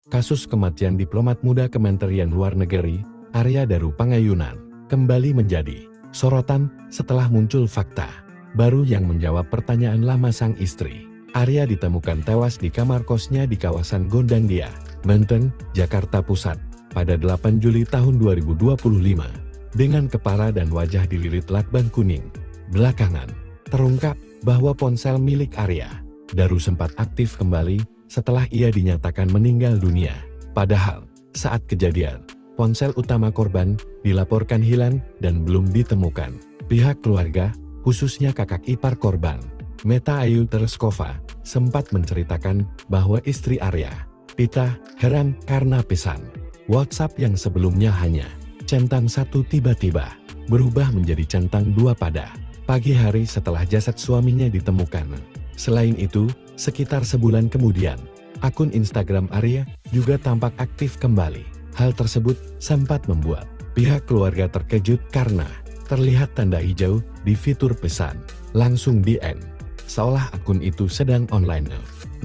Kasus kematian diplomat muda Kementerian Luar Negeri, Arya Daru Pangayunan, kembali menjadi sorotan setelah muncul fakta baru yang menjawab pertanyaan lama sang istri. Arya ditemukan tewas di kamar kosnya di kawasan Gondangdia, Menteng, Jakarta Pusat, pada 8 Juli tahun 2025, dengan kepala dan wajah dililit lakban kuning. Belakangan, terungkap bahwa ponsel milik Arya Daru sempat aktif kembali setelah ia dinyatakan meninggal dunia. Padahal, saat kejadian, ponsel utama korban dilaporkan hilang dan belum ditemukan. Pihak keluarga, khususnya kakak ipar korban, Meta Ayu Tereskova, sempat menceritakan bahwa istri Arya, Tita, heran karena pesan WhatsApp yang sebelumnya hanya centang 1 tiba-tiba berubah menjadi centang 2 pada pagi hari setelah jasad suaminya ditemukan. Selain itu, sekitar sebulan kemudian, akun Instagram Arya juga tampak aktif kembali. Hal tersebut sempat membuat pihak keluarga terkejut karena terlihat tanda hijau di fitur pesan langsung DM, seolah akun itu sedang online.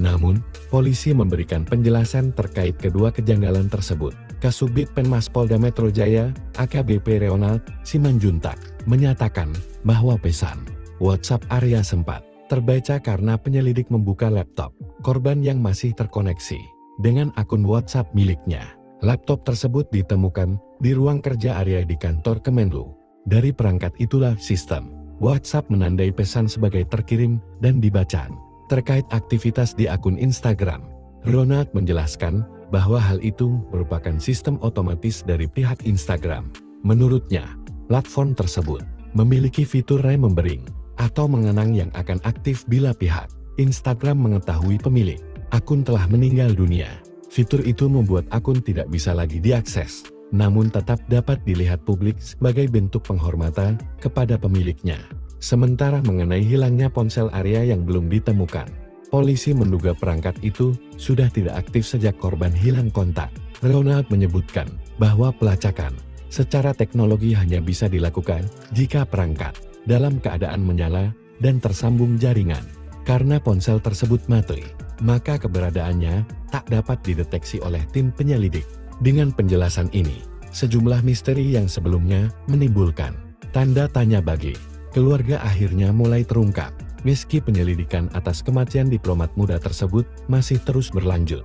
Namun, polisi memberikan penjelasan terkait kedua kejanggalan tersebut. Kasubdit Penmas Polda Metro Jaya, AKBP Ronald Simanjuntak, menyatakan bahwa pesan WhatsApp Arya sempat terbaca karena penyelidik membuka laptop korban yang masih terkoneksi dengan akun WhatsApp miliknya. Laptop tersebut ditemukan di ruang kerja Arya di kantor Kemenlu. Dari perangkat itulah sistem WhatsApp menandai pesan sebagai terkirim dan dibaca. Terkait aktivitas di akun Instagram, Ronald menjelaskan bahwa hal itu merupakan sistem otomatis dari pihak Instagram. Menurutnya, platform tersebut memiliki fitur remembering atau mengenang yang akan aktif bila pihak Instagram mengetahui pemilik akun telah meninggal dunia. Fitur itu membuat akun tidak bisa lagi diakses, namun tetap dapat dilihat publik sebagai bentuk penghormatan kepada pemiliknya. Sementara mengenai hilangnya ponsel Arya yang belum ditemukan, polisi menduga perangkat itu sudah tidak aktif sejak korban hilang kontak. Ronald menyebutkan bahwa pelacakan secara teknologi hanya bisa dilakukan jika perangkat dalam keadaan menyala dan tersambung jaringan. Karena ponsel tersebut mati, maka keberadaannya tak dapat dideteksi oleh tim penyelidik. Dengan penjelasan ini, sejumlah misteri yang sebelumnya menimbulkan tanda tanya bagi keluarga akhirnya mulai terungkap, meski penyelidikan atas kematian diplomat muda tersebut masih terus berlanjut.